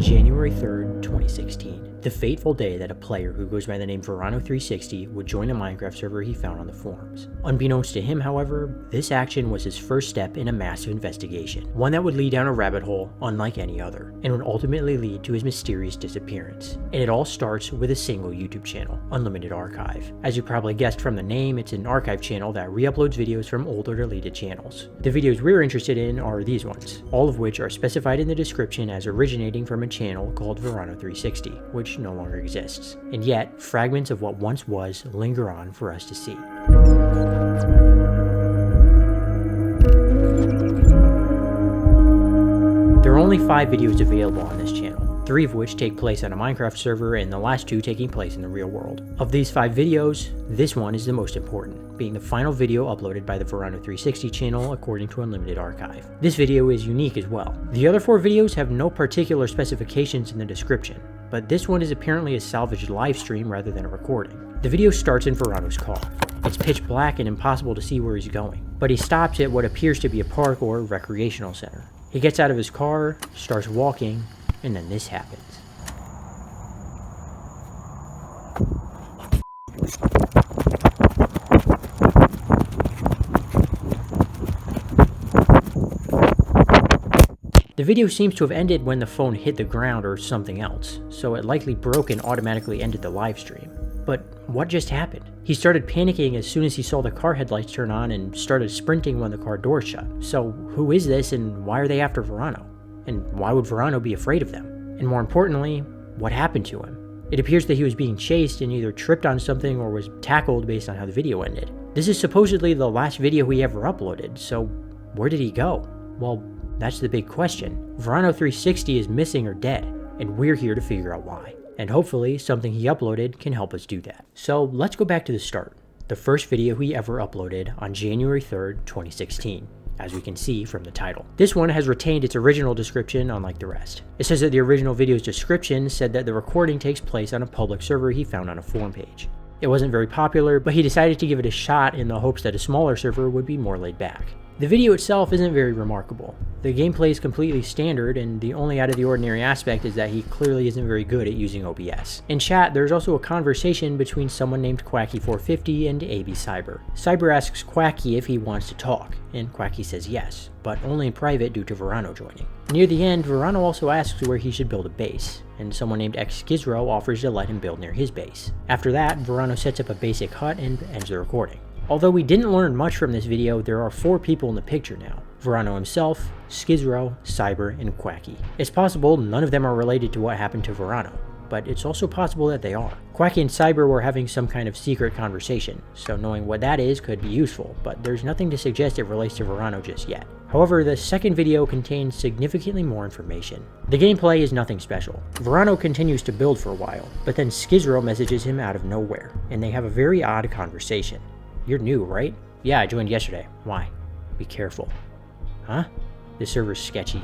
January 3rd, 2016. The fateful day that a player who goes by the name Verano360 would join a Minecraft server he found on the forums. Unbeknownst to him, however, this action was his first step in a massive investigation, one that would lead down a rabbit hole unlike any other, and would ultimately lead to his mysterious disappearance. And it all starts with a single YouTube channel, Unlimited Archive. As you probably guessed from the name, it's an archive channel that re-uploads videos from older deleted channels. The videos we're interested in are these ones, all of which are specified in the description as originating from a channel called Verano360, which no longer exists. And yet, fragments of what once was linger on for us to see. There are only 5 videos available on this channel, 3 of which take place on a Minecraft server and the last 2 taking place in the real world. Of these 5 videos, this one is the most important, being the final video uploaded by the Verano360 channel according to Unlimited Archive. This video is unique as well. The other 4 videos have no particular specifications in the description, but this one is apparently a salvaged live stream rather than a recording. The video starts in Verano's car. It's pitch black and impossible to see where he's going, but he stops at what appears to be a park or recreational center. He gets out of his car, starts walking, and then this happens. The video seems to have ended when the phone hit the ground or something else, so it likely broke and automatically ended the live stream. But what just happened? He started panicking as soon as he saw the car headlights turn on and started sprinting when the car door shut. So who is this and why are they after Verano? And why would Verano be afraid of them? And more importantly, what happened to him? It appears that he was being chased and either tripped on something or was tackled based on how the video ended. This is supposedly the last video he ever uploaded, so where did he go? Well, that's the big question. Verano360 is missing or dead, and we're here to figure out why. And hopefully, something he uploaded can help us do that. So let's go back to the start. The first video he ever uploaded on January 3rd, 2016. As we can see from the title. This one has retained its original description unlike the rest. It says that the original video's description said that the recording takes place on a public server he found on a forum page. It wasn't very popular, but he decided to give it a shot in the hopes that a smaller server would be more laid back. The video itself isn't very remarkable. The gameplay is completely standard, and the only out of the ordinary aspect is that he clearly isn't very good at using OBS. In chat, there's also a conversation between someone named Quacky450 and AB Cyber. Cyber asks Quacky if he wants to talk, and Quacky says yes, but only in private due to Verano joining. Near the end, Verano also asks where he should build a base, and someone named Xskizro offers to let him build near his base. After that, Verano sets up a basic hut and ends the recording. Although we didn't learn much from this video, there are 4 people in the picture now. Verano himself, Skizro, Cyber, and Quacky. It's possible none of them are related to what happened to Verano, but it's also possible that they are. Quacky and Cyber were having some kind of secret conversation, so knowing what that is could be useful, but there's nothing to suggest it relates to Verano just yet. However, the second video contains significantly more information. The gameplay is nothing special. Verano continues to build for a while, but then Skizro messages him out of nowhere, and they have a very odd conversation. You're new, right? Yeah, I joined yesterday. Why? Be careful. Huh? This server's sketchy.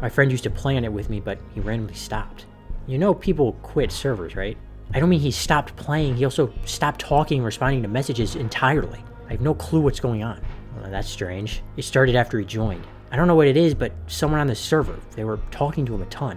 My friend used to play on it with me, but he randomly stopped. You know people quit servers, right? I don't mean he stopped playing, he also stopped talking and responding to messages entirely. I have no clue what's going on. Well, that's strange. It started after he joined. I don't know what it is, but someone on the server, they were talking to him a ton.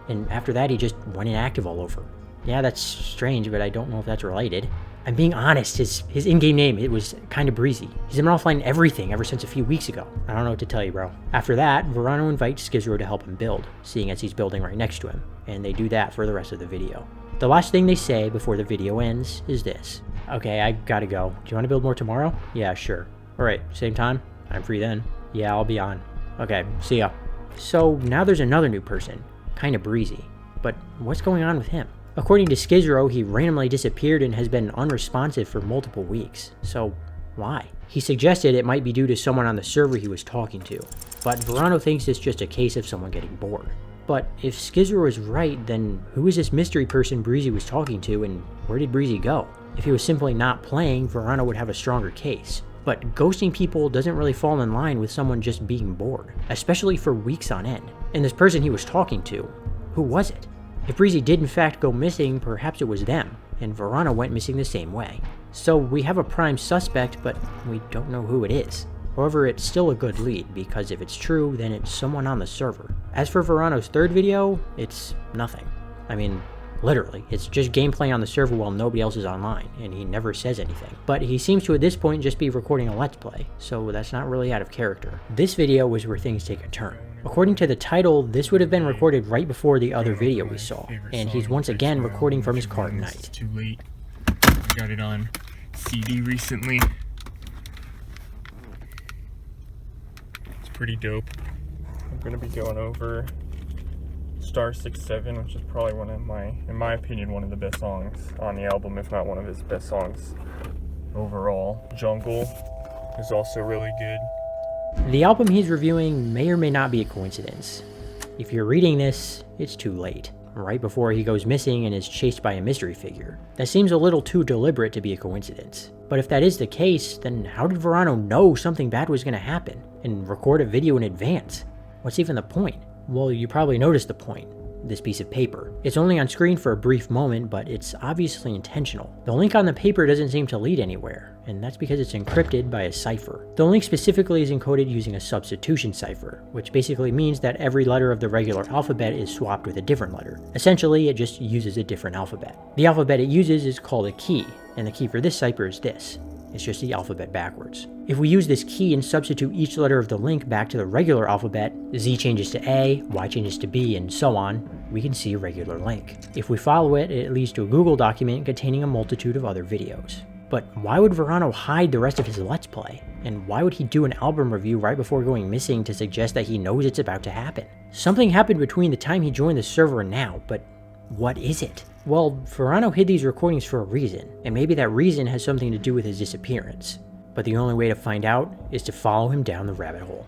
And after that, he just went inactive all over. Yeah, that's strange, but I don't know if that's related. I'm being honest, his in-game name, it was kind of breezy. He's been offline everything ever since a few weeks ago. I don't know what to tell you, bro. After that, Verano invites Skizro to help him build, seeing as he's building right next to him, and they do that for the rest of the video. The last thing they say before the video ends is this. Okay, I gotta go. Do you want to build more tomorrow? Yeah, sure. Alright, same time? I'm free then. Yeah, I'll be on. Okay, see ya. So now there's another new person. Kinda breezy. But what's going on with him? According to Skizro, he randomly disappeared and has been unresponsive for multiple weeks. So, why? He suggested it might be due to someone on the server he was talking to, but Verano thinks it's just a case of someone getting bored. But if Skizro is right, then who is this mystery person Breezy was talking to, and where did Breezy go? If he was simply not playing, Verano would have a stronger case. But ghosting people doesn't really fall in line with someone just being bored, especially for weeks on end. And this person he was talking to, who was it? If Breezy did in fact go missing, perhaps it was them, and Verano went missing the same way. So we have a prime suspect, but we don't know who it is. However, it's still a good lead, because if it's true, then it's someone on the server. As for Verano's third video, it's nothing. I mean, literally, it's just gameplay on the server while nobody else is online, and he never says anything. But he seems to at this point just be recording a let's play, so that's not really out of character. This video was where things take a turn. According to the title, this would have been recorded right before the other video we saw, and he's once again recording from his car at night. It's too late. I got it on CD recently. It's pretty dope. I'm gonna be going over Star 67, which is probably one of in my opinion, one of the best songs on the album, if not one of his best songs overall. Jungle is also really good. The album he's reviewing may or may not be a coincidence. If you're reading this, it's too late, right before he goes missing and is chased by a mystery figure. That seems a little too deliberate to be a coincidence. But if that is the case, then how did Verano know something bad was going to happen and record a video in advance? What's even the point? Well, you probably noticed the point. This piece of paper. It's only on screen for a brief moment, but it's obviously intentional. The link on the paper doesn't seem to lead anywhere, and that's because it's encrypted by a cipher. The link specifically is encoded using a substitution cipher, which basically means that every letter of the regular alphabet is swapped with a different letter. Essentially, it just uses a different alphabet. The alphabet it uses is called a key, and the key for this cipher is this. It's just the alphabet backwards. If we use this key and substitute each letter of the link back to the regular alphabet, Z changes to A, Y changes to B, and so on, we can see a regular link. If we follow it, it leads to a Google document containing a multitude of other videos. But why would Verano hide the rest of his Let's Play? And why would he do an album review right before going missing to suggest that he knows it's about to happen? Something happened between the time he joined the server and now, but what is it? Well, Verano hid these recordings for a reason, and maybe that reason has something to do with his disappearance. But the only way to find out is to follow him down the rabbit hole.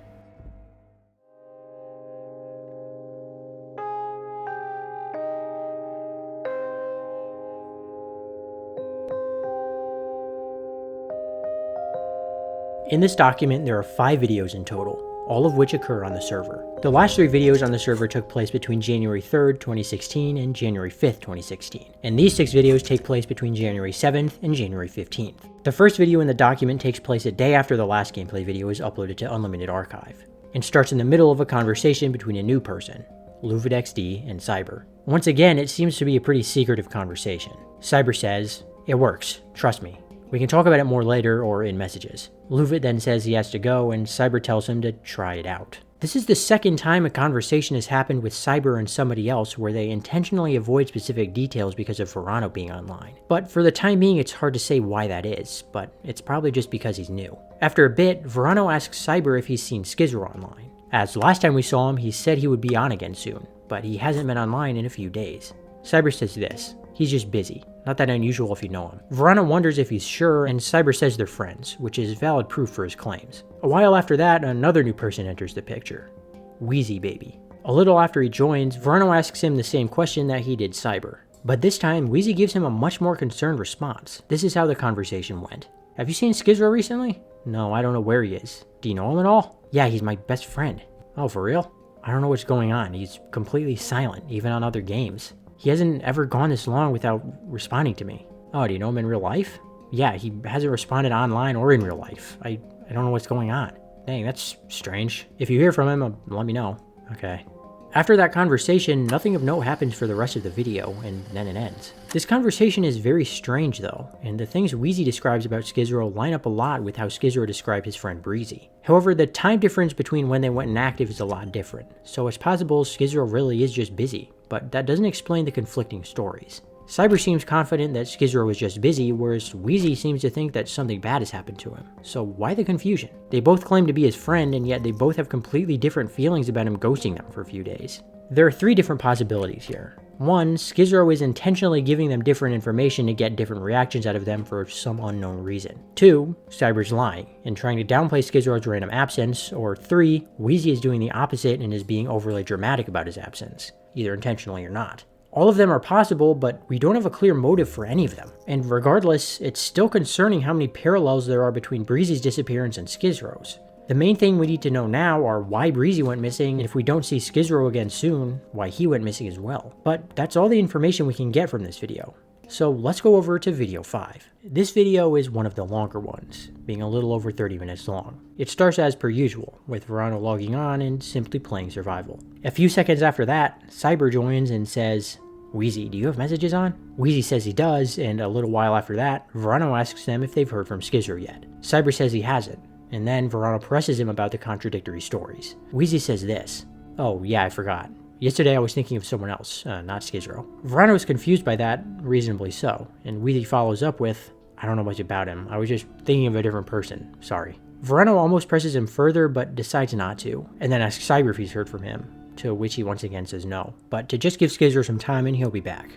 In this document, there are 5 videos in total, all of which occur on the server. The last 3 videos on the server took place between January 3rd, 2016 and January 5th, 2016. And these 6 videos take place between January 7th and January 15th. The first video in the document takes place a day after the last gameplay video is uploaded to Unlimited Archive, and starts in the middle of a conversation between a new person, LuvidXD and Cyber. Once again, it seems to be a pretty secretive conversation. Cyber says, "It works, trust me. We can talk about it more later or in messages." Luvid then says he has to go, and Cyber tells him to try it out. This is the second time a conversation has happened with Cyber and somebody else where they intentionally avoid specific details because of Verano being online. But for the time being, it's hard to say why that is, but it's probably just because he's new. After a bit, Verano asks Cyber if he's seen Skizzer online. As last time we saw him, he said he would be on again soon, but he hasn't been online in a few days. Cyber says this: he's just busy. Not that unusual if you know him. Verano wonders if he's sure, and Cyber says they're friends, which is valid proof for his claims. A while after that, another new person enters the picture. Wheezy Baby. A little after he joins, Verano asks him the same question that he did Cyber. But this time, Wheezy gives him a much more concerned response. This is how the conversation went. "Have you seen Skizzer recently?" "No, I don't know where he is." "Do you know him at all?" "Yeah, he's my best friend." "Oh, for real?" "I don't know what's going on. He's completely silent, even on other games. He hasn't ever gone this long without responding to me." "Oh, do you know him in real life?" "Yeah, he hasn't responded online or in real life. I don't know what's going on." "Dang, that's strange. If you hear from him, let me know." "Okay." After that conversation, nothing of note happens for the rest of the video, and then it ends. This conversation is very strange though, and the things Wheezy describes about Skizero line up a lot with how Skizero described his friend Breezy. However, the time difference between when they went inactive is a lot different, so it's possible Skizero really is just busy, but that doesn't explain the conflicting stories. Cyber seems confident that Skizero was just busy, whereas Wheezy seems to think that something bad has happened to him. So why the confusion? They both claim to be his friend, and yet they both have completely different feelings about him ghosting them for a few days. There are 3 different possibilities here. 1, Skizero is intentionally giving them different information to get different reactions out of them for some unknown reason. 2, Cyber's lying and trying to downplay Skizero's random absence. Or 3, Wheezy is doing the opposite and is being overly dramatic about his absence, either intentionally or not. All of them are possible, but we don't have a clear motive for any of them. And regardless, it's still concerning how many parallels there are between Breezy's disappearance and Skizero's. The main thing we need to know now are why Breezy went missing, and if we don't see Skizero again soon, why he went missing as well. But that's all the information we can get from this video. So let's go over to video 5. This video is one of the longer ones, being a little over 30 minutes long. It starts as per usual, with Verano logging on and simply playing survival. A few seconds after that, Cyber joins and says, "Wheezy, do you have messages on?" Wheezy says he does, and a little while after that, Verano asks them if they've heard from Skizro yet. Cyber says he hasn't, and then Verano presses him about the contradictory stories. Wheezy says this, "Oh yeah, I forgot. Yesterday I was thinking of someone else, not Skizro." Verano is confused by that, reasonably so, and Wheezy follows up with, "I don't know much about him. I was just thinking of a different person. Sorry." Verano almost presses him further, but decides not to, and then asks Cyber if he's heard from him, to which he once again says no, but to just give Skizro some time and he'll be back.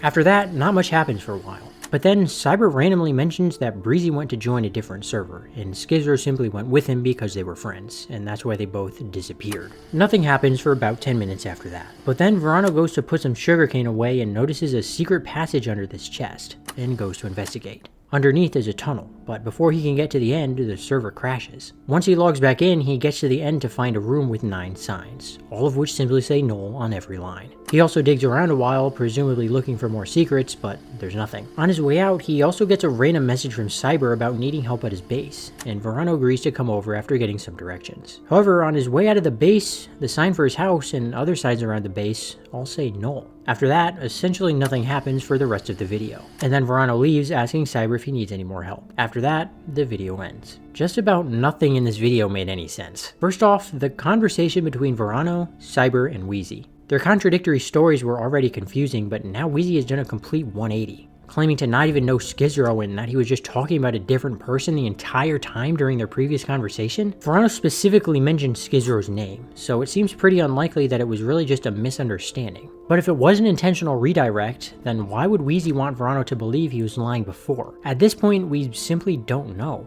After that, not much happens for a while. But then Cyber randomly mentions that Breezy went to join a different server, and Skizro simply went with him because they were friends, and that's why they both disappeared. Nothing happens for about 10 minutes after that. But then Verano goes to put some sugarcane away and notices a secret passage under this chest, and goes to investigate. Underneath is a tunnel, but before he can get to the end, the server crashes. Once he logs back in, he gets to the end to find a room with 9 signs, all of which simply say null on every line. He also digs around a while, presumably looking for more secrets, but there's nothing. On his way out, he also gets a random message from Cyber about needing help at his base, and Verano agrees to come over after getting some directions. However, on his way out of the base, the sign for his house and other signs around the base all say null. After that, essentially nothing happens for the rest of the video. And then Verano leaves, asking Cyber if he needs any more help. After that, the video ends. Just about nothing in this video made any sense. First off, the conversation between Verano, Cyber, and Wheezy. Their contradictory stories were already confusing, but now Wheezy has done a complete 180. Claiming to not even know Skizro and that he was just talking about a different person the entire time during their previous conversation. Verano specifically mentioned Skizro's name, so it seems pretty unlikely that it was really just a misunderstanding. But if it was an intentional redirect, then why would Wheezy want Verano to believe he was lying before? At this point, we simply don't know.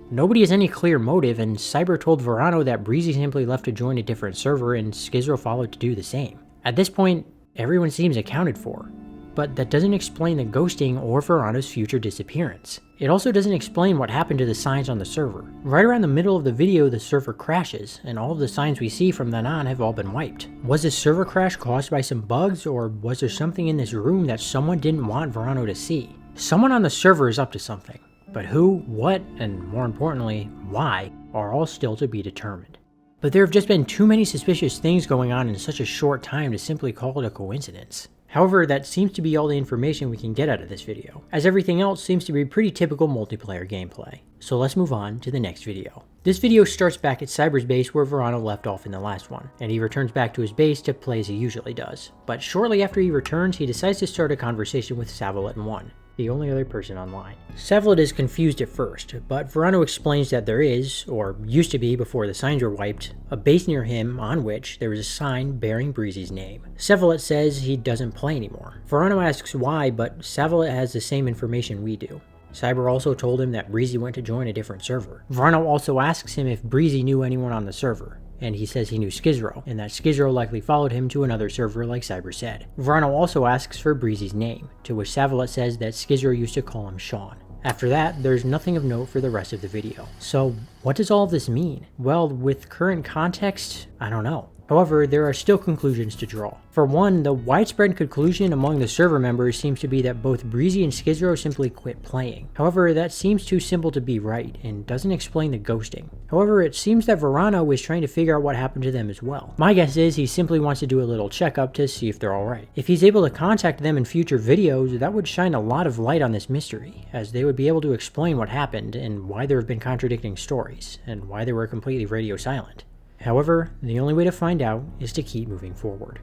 Nobody has any clear motive, and Cyber told Verano that Breezy simply left to join a different server and Skizro followed to do the same. At this point, everyone seems accounted for. But that doesn't explain the ghosting or Verano's future disappearance. It also doesn't explain what happened to the signs on the server. Right around the middle of the video, the server crashes, and all of the signs we see from then on have all been wiped. Was this server crash caused by some bugs, or was there something in this room that someone didn't want Verano to see? Someone on the server is up to something, but who, what, and more importantly, why, are all still to be determined. But there have just been too many suspicious things going on in such a short time to simply call it a coincidence. However, that seems to be all the information we can get out of this video, as everything else seems to be pretty typical multiplayer gameplay. So let's move on to the next video. This video starts back at Cyber's base where Verano left off in the last one, and he returns back to his base to play as he usually does. But shortly after he returns, he decides to start a conversation with Savalet and 1. The only other person online. Savalet is confused at first, but Verano explains that there is, or used to be before the signs were wiped, a base near him on which there is a sign bearing Breezy's name. Savalet says he doesn't play anymore. Verano asks why, but Savalet has the same information we do. Cyber also told him that Breezy went to join a different server. Verano also asks him if Breezy knew anyone on the server, and he says he knew Skizro, and that Skizro likely followed him to another server like Cyber said. Verano also asks for Breezy's name, to which Savalet says that Skizro used to call him Sean. After that, there's nothing of note for the rest of the video. So, what does all of this mean? Well, with current context, I don't know. However, there are still conclusions to draw. For one, the widespread conclusion among the server members seems to be that both Breezy and Skizro simply quit playing. However, that seems too simple to be right, and doesn't explain the ghosting. However, it seems that Verano is trying to figure out what happened to them as well. My guess is he simply wants to do a little checkup to see if they're alright. If he's able to contact them in future videos, that would shine a lot of light on this mystery, as they would be able to explain what happened, and why there have been contradicting stories, and why they were completely radio silent. However, the only way to find out is to keep moving forward.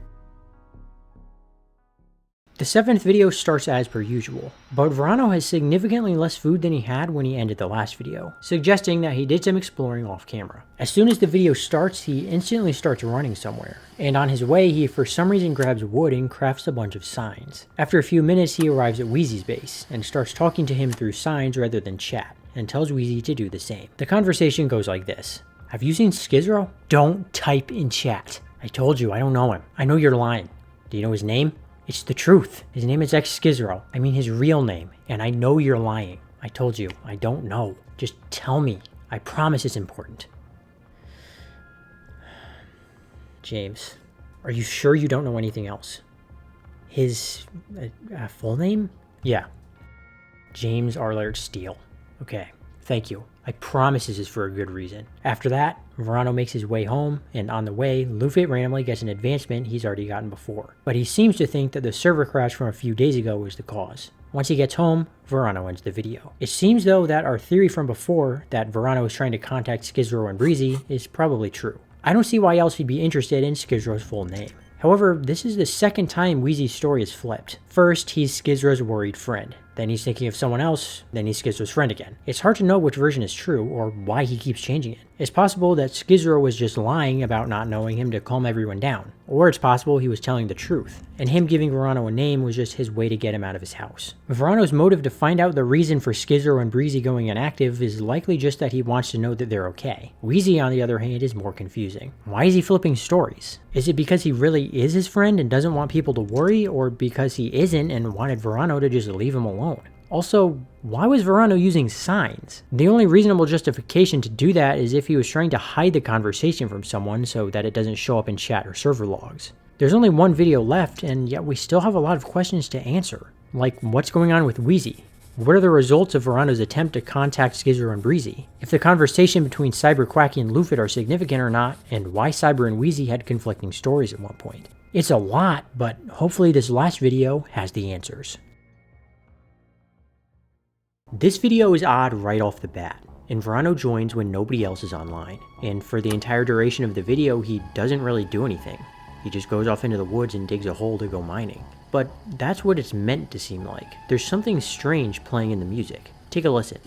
The 7th video starts as per usual, but Verano has significantly less food than he had when he ended the last video, suggesting that he did some exploring off camera. As soon as the video starts, he instantly starts running somewhere, and on his way he for some reason grabs wood and crafts a bunch of signs. After a few minutes he arrives at Wheezy's base, and starts talking to him through signs rather than chat, and tells Wheezy to do the same. The conversation goes like this. Have you seen Skizro? Don't type in chat. I told you, I don't know him. I know you're lying. Do you know his name? It's the truth. His name is Skizro. I mean his real name. And I know you're lying. I told you, I don't know. Just tell me. I promise it's important. James, are you sure you don't know anything else? His full name? Yeah. James Arlert Steele. Okay, thank you. I promise this is for a good reason. After that, Verano makes his way home, and on the way, Luffy randomly gets an advancement he's already gotten before. But he seems to think that the server crash from a few days ago was the cause. Once he gets home, Verano ends the video. It seems though that our theory from before, that Verano is trying to contact Skizro and Breezy, is probably true. I don't see why else he'd be interested in Skizro's full name. However, this is the second time Wheezy's story is flipped. First, he's Skizro's worried friend. Then he's thinking of someone else, then he's Skizro's friend again. It's hard to know which version is true, or why he keeps changing it. It's possible that Skizro was just lying about not knowing him to calm everyone down. Or it's possible he was telling the truth, and him giving Verano a name was just his way to get him out of his house. Verano's motive to find out the reason for Skizro and Breezy going inactive is likely just that he wants to know that they're okay. Wheezy, on the other hand, is more confusing. Why is he flipping stories? Is it because he really is his friend and doesn't want people to worry, or because he isn't and wanted Verano to just leave him alone? Also, why was Verano using signs? The only reasonable justification to do that is if he was trying to hide the conversation from someone so that it doesn't show up in chat or server logs. There's only one video left, and yet we still have a lot of questions to answer. Like, what's going on with Wheezy? What are the results of Verano's attempt to contact Skizro and Breezy? If the conversation between Cyber, Quacky, and Luffy are significant or not, and why Cyber and Wheezy had conflicting stories at one point. It's a lot, but hopefully this last video has the answers. This video is odd right off the bat, and Verano joins when nobody else is online, and for the entire duration of the video he doesn't really do anything. He just goes off into the woods and digs a hole to go mining. But that's what it's meant to seem like. There's something strange playing in the music. Take a listen.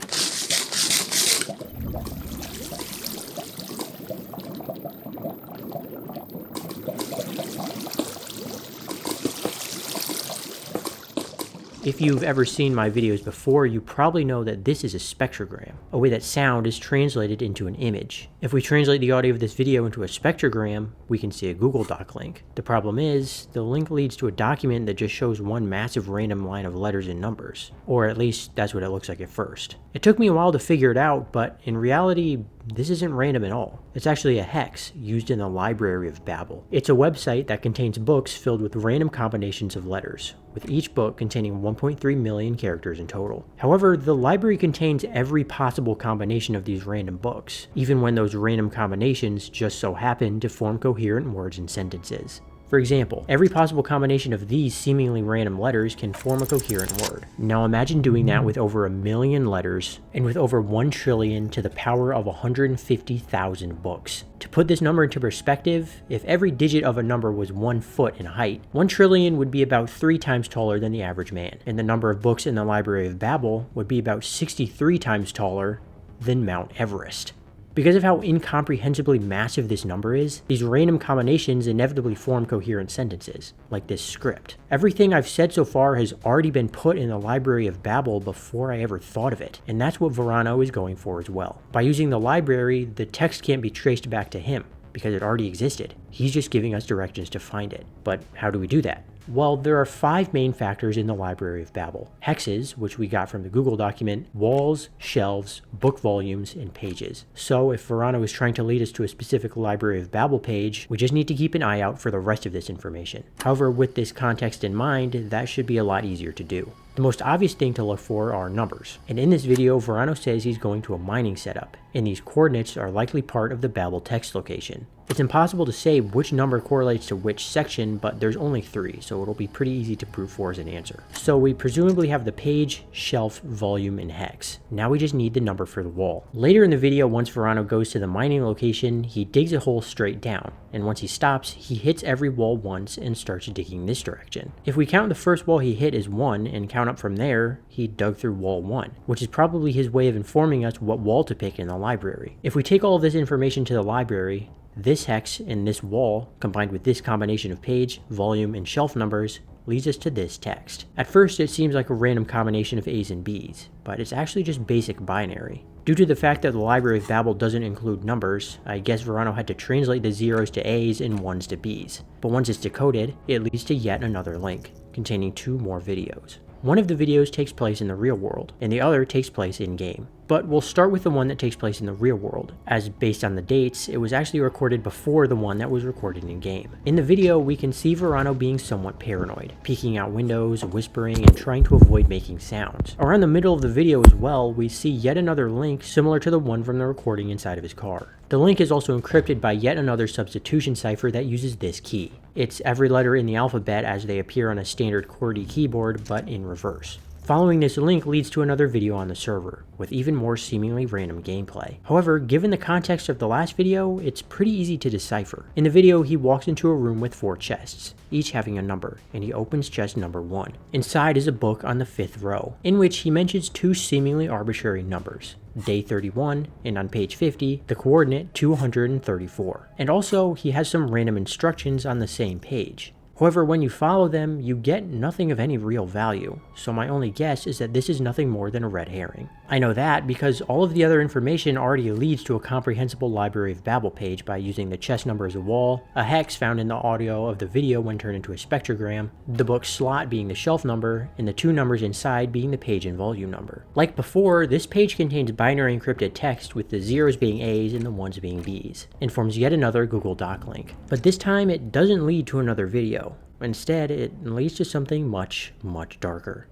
If you've ever seen my videos before, you probably know that this is a spectrogram, a way that sound is translated into an image. If we translate the audio of this video into a spectrogram, we can see a Google Doc link. The problem is, the link leads to a document that just shows one massive random line of letters and numbers. Or at least, that's what it looks like at first. It took me a while to figure it out, but in reality, this isn't random at all. It's actually a hex used in the Library of Babel. It's a website that contains books filled with random combinations of letters, with each book containing 1.3 million characters in total. However, the library contains every possible combination of these random books, even when those random combinations just so happen to form coherent words and sentences. For example, every possible combination of these seemingly random letters can form a coherent word. Now imagine doing that with over 1 million letters and with over 1 trillion to the power of 150,000 books. To put this number into perspective, if every digit of a number was 1 foot in height, 1 trillion would be about 3 times taller than the average man, and the number of books in the Library of Babel would be about 63 times taller than Mount Everest. Because of how incomprehensibly massive this number is, these random combinations inevitably form coherent sentences, like this script. Everything I've said so far has already been put in the Library of Babel before I ever thought of it, and that's what Verano is going for as well. By using the library, the text can't be traced back to him, because it already existed. He's just giving us directions to find it. But how do we do that? Well, there are 5 main factors in the Library of Babel. Hexes, which we got from the Google document, walls, shelves, book volumes, and pages. So if Verano is trying to lead us to a specific Library of Babel page, we just need to keep an eye out for the rest of this information. However, with this context in mind, that should be a lot easier to do. The most obvious thing to look for are numbers, and in this video Verano says he's going to a mining setup, and these coordinates are likely part of the Babel text location. It's impossible to say which number correlates to which section, but there's only 3, so it'll be pretty easy to brute force an answer. So we presumably have the page, shelf, volume, and hex. Now we just need the number for the wall. Later in the video, once Verano goes to the mining location, he digs a hole straight down, and once he stops, he hits every wall once and starts digging this direction. If we count the first wall he hit as 1 and count up from there, he dug through wall 1, which is probably his way of informing us what wall to pick in the library. If we take all of this information to the library, this hex and this wall, combined with this combination of page, volume, and shelf numbers, leads us to this text. At first, it seems like a random combination of A's and B's, but it's actually just basic binary. Due to the fact that the Library of Babel doesn't include numbers, I guess Verano had to translate the 0s to A's and 1s to B's. But once it's decoded, it leads to yet another link, containing 2 more videos. One of the videos takes place in the real world, and the other takes place in-game. But we'll start with the one that takes place in the real world, as based on the dates, it was actually recorded before the one that was recorded in-game. In the video, we can see Verano being somewhat paranoid, peeking out windows, whispering, and trying to avoid making sounds. Around the middle of the video as well, we see yet another link similar to the one from the recording inside of his car. The link is also encrypted by yet another substitution cipher that uses this key. It's every letter in the alphabet as they appear on a standard QWERTY keyboard, but in reverse. Following this link leads to another video on the server, with even more seemingly random gameplay. However, given the context of the last video, it's pretty easy to decipher. In the video, he walks into a room with 4 chests, each having a number, and he opens chest number 1. Inside is a book on the 5th row, in which he mentions 2 seemingly arbitrary numbers, day 31, and on page 50, the coordinate 234. And also, he has some random instructions on the same page. However, when you follow them, you get nothing of any real value, so my only guess is that this is nothing more than a red herring. I know that because all of the other information already leads to a comprehensible Library of Babel page by using the chest number as a wall, a hex found in the audio of the video when turned into a spectrogram, the book slot being the shelf number, and the 2 numbers inside being the page and volume number. Like before, this page contains binary encrypted text with the 0s being A's and the 1s being B's, and forms yet another Google Doc link. But this time it doesn't lead to another video. Instead, it leads to something much, much darker.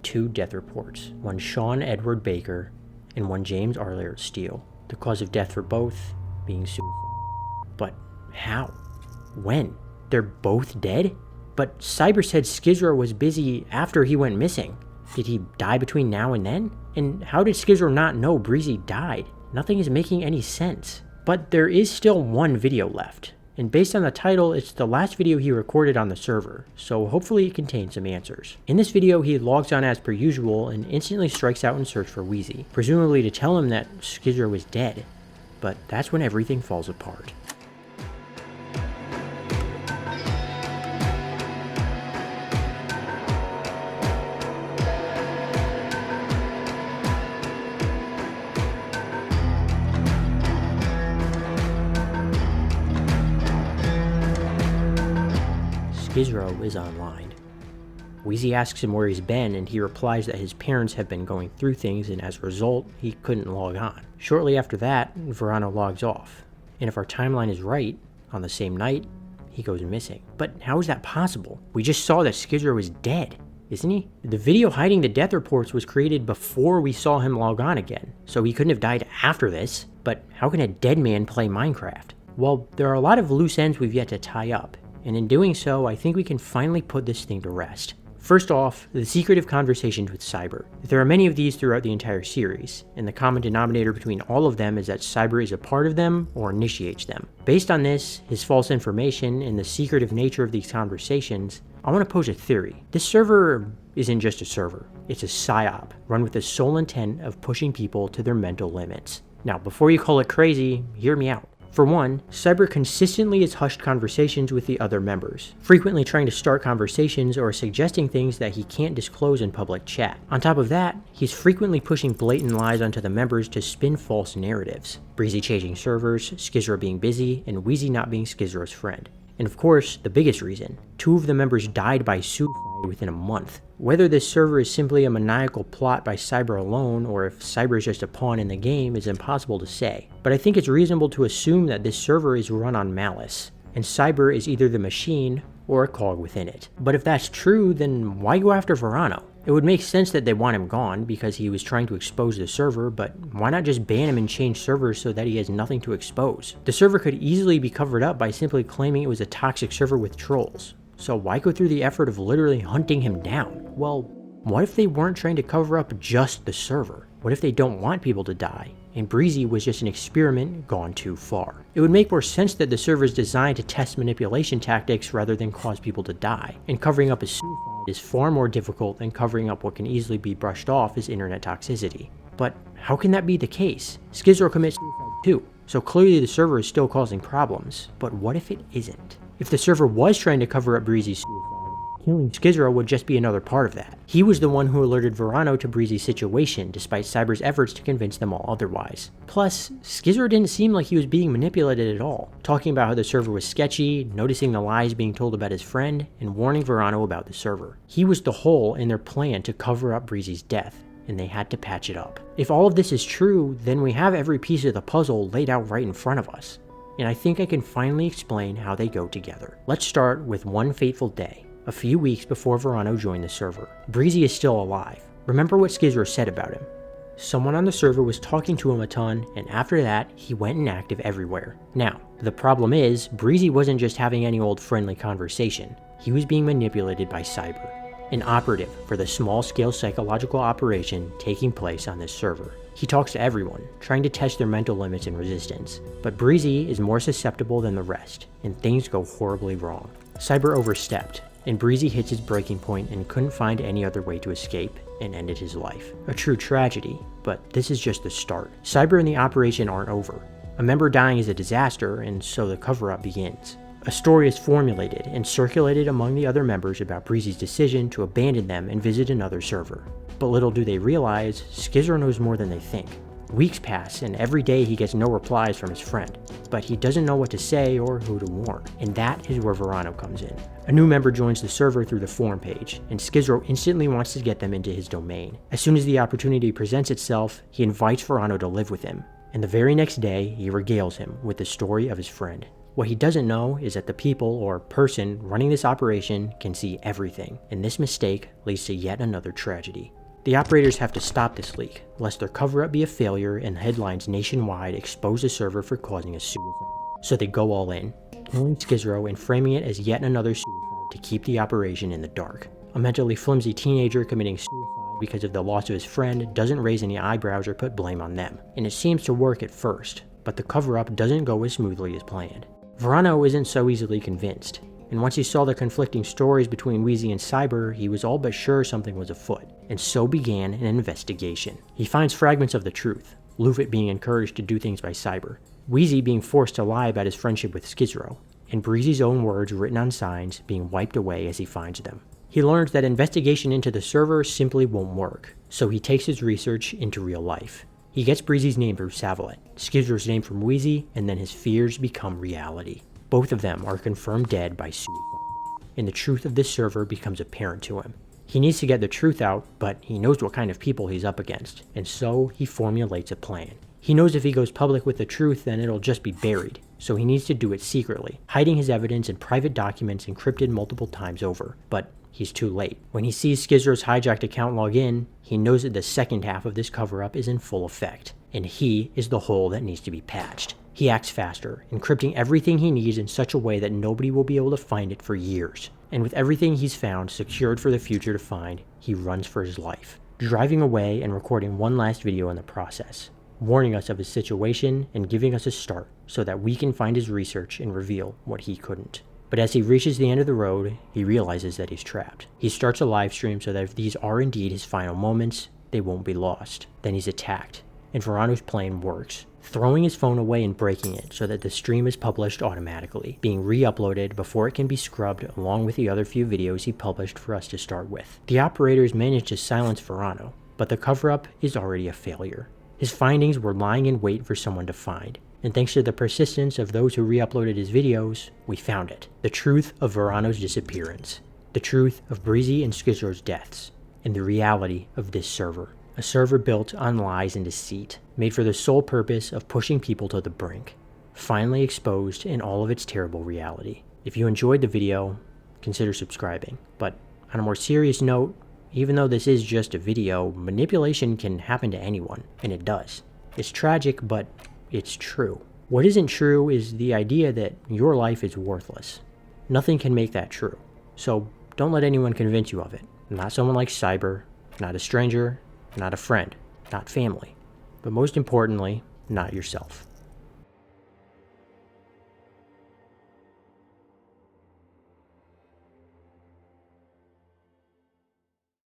2 death reports, one Sean Edward Baker and one James Arlaert Steele. The cause of death for both being suicide. But how? When? They're both dead? But Cyber said Skizro was busy after he went missing. Did he die between now and then? And how did Skizro not know Breezy died? Nothing is making any sense. But there is still one video left. And based on the title, it's the last video he recorded on the server, so hopefully it contains some answers. In this video, he logs on as per usual and instantly strikes out in search for Wheezy, presumably to tell him that Skizro was dead. But that's when everything falls apart. Skizro is online. Wheezy asks him where he's been, and he replies that his parents have been going through things, and as a result, he couldn't log on. Shortly after that, Verano logs off. And if our timeline is right, on the same night, he goes missing. But how is that possible? We just saw that Skizro is dead, isn't he? The video hiding the death reports was created before we saw him log on again, so he couldn't have died after this. But how can a dead man play Minecraft? Well, there are a lot of loose ends we've yet to tie up. And in doing so, I think we can finally put this thing to rest. First off, the secretive conversations with Cyber. There are many of these throughout the entire series, and the common denominator between all of them is that Cyber is a part of them or initiates them. Based on this, his false information, and the secretive nature of these conversations, I want to pose a theory. This server isn't just a server, it's a psyop, run with the sole intent of pushing people to their mental limits. Now, before you call it crazy, hear me out. For one, Cyber consistently has hushed conversations with the other members, frequently trying to start conversations or suggesting things that he can't disclose in public chat. On top of that, he's frequently pushing blatant lies onto the members to spin false narratives. Breezy changing servers, Skizro being busy, and Wheezy not being Skizro's friend. And of course, the biggest reason, 2 of the members died by suicide within a month. Whether this server is simply a maniacal plot by Cyber alone, or if Cyber is just a pawn in the game, is impossible to say. But I think it's reasonable to assume that this server is run on malice, and Cyber is either the machine or a cog within it. But if that's true, then why go after Verano? It would make sense that they want him gone because he was trying to expose the server, but why not just ban him and change servers so that he has nothing to expose? The server could easily be covered up by simply claiming it was a toxic server with trolls. So why go through the effort of literally hunting him down? Well, what if they weren't trying to cover up just the server? What if they don't want people to die, and Breezy was just an experiment gone too far? It would make more sense that the server is designed to test manipulation tactics rather than cause people to die, and covering up a suicide is far more difficult than covering up what can easily be brushed off as internet toxicity. But how can that be the case? Skizro commits suicide too, so clearly the server is still causing problems. But what if it isn't? If the server was trying to cover up Breezy's suicide, killing Skizro would just be another part of that. He was the one who alerted Verano to Breezy's situation, despite Cyber's efforts to convince them all otherwise. Plus, Skizro didn't seem like he was being manipulated at all, talking about how the server was sketchy, noticing the lies being told about his friend, and warning Verano about the server. He was the hole in their plan to cover up Breezy's death. and they had to patch it up. If all of this is true, then we have every piece of the puzzle laid out right in front of us. And I think I can finally explain how they go together. Let's start with one fateful day, a few weeks before Verano joined the server. Breezy is still alive. Remember what Skizro said about him. Someone on the server was talking to him a ton, and after that, he went inactive everywhere. Now, the problem is, Breezy wasn't just having any old friendly conversation. He was being manipulated by Cyber, an operative for the small-scale psychological operation taking place on this server. He talks to everyone, trying to test their mental limits and resistance. But Breezy is more susceptible than the rest, and things go horribly wrong. Cyber overstepped, and Breezy hits his breaking point and couldn't find any other way to escape, and ended his life. A true tragedy, but this is just the start. Cyber and the operation aren't over. A member dying is a disaster, and so the cover-up begins. A story is formulated and circulated among the other members about Breezy's decision to abandon them and visit another server. But little do they realize, Skizro knows more than they think. Weeks pass, and every day he gets no replies from his friend, but he doesn't know what to say or who to warn, and that is where Verano comes in. A new member joins the server through the forum page, and Skizro instantly wants to get them into his domain. As soon as the opportunity presents itself, he invites Verano to live with him, and the very next day, he regales him with the story of his friend. What he doesn't know is that the people or person running this operation can see everything, and this mistake leads to yet another tragedy. The operators have to stop this leak, lest their cover-up be a failure and headlines nationwide expose the server for causing a suicide. So they go all in, killing Skizro and framing it as yet another suicide to keep the operation in the dark. A mentally flimsy teenager committing suicide because of the loss of his friend doesn't raise any eyebrows or put blame on them, and it seems to work at first, but the cover-up doesn't go as smoothly as planned. Verano isn't so easily convinced, and once he saw the conflicting stories between Wheezy and Cyber, he was all but sure something was afoot, and so began an investigation. He finds fragments of the truth, Luffy being encouraged to do things by Cyber, Wheezy being forced to lie about his friendship with Skizro, and Breezy's own words written on signs being wiped away as he finds them. He learns that investigation into the server simply won't work, so he takes his research into real life. He gets Breezy's name from Savalet, Skizro's name from Wheezy, and then his fears become reality. Both of them are confirmed dead by suicide, and the truth of this server becomes apparent to him. He needs to get the truth out, but he knows what kind of people he's up against, and so he formulates a plan. He knows if he goes public with the truth, then it'll just be buried, so he needs to do it secretly, hiding his evidence in private documents encrypted multiple times over, but he's too late. When he sees Skizro's hijacked account log in, he knows that the second half of this cover-up is in full effect, and he is the hole that needs to be patched. He acts faster, encrypting everything he needs in such a way that nobody will be able to find it for years. And with everything he's found secured for the future to find, he runs for his life, driving away and recording one last video in the process, warning us of his situation and giving us a start so that we can find his research and reveal what he couldn't. But as he reaches the end of the road, he realizes that he's trapped. He starts a live stream so that if these are indeed his final moments, they won't be lost. Then he's attacked, and Verano's plan works, throwing his phone away and breaking it so that the stream is published automatically, being re-uploaded before it can be scrubbed along with the other few videos he published for us to start with. The operators managed to silence Verano, but the cover-up is already a failure. His findings were lying in wait for someone to find, and thanks to the persistence of those who re-uploaded his videos, we found it. The truth of Verano's disappearance, the truth of Breezy and Skizro's deaths, and the reality of this server. A server built on lies and deceit, made for the sole purpose of pushing people to the brink, finally exposed in all of its terrible reality. If you enjoyed the video, consider subscribing. But on a more serious note, even though this is just a video, manipulation can happen to anyone, and it does. It's tragic, but it's true. What isn't true is the idea that your life is worthless. Nothing can make that true. So don't let anyone convince you of it. Not someone like Cyber, not a stranger, not a friend, not family, but most importantly, not yourself.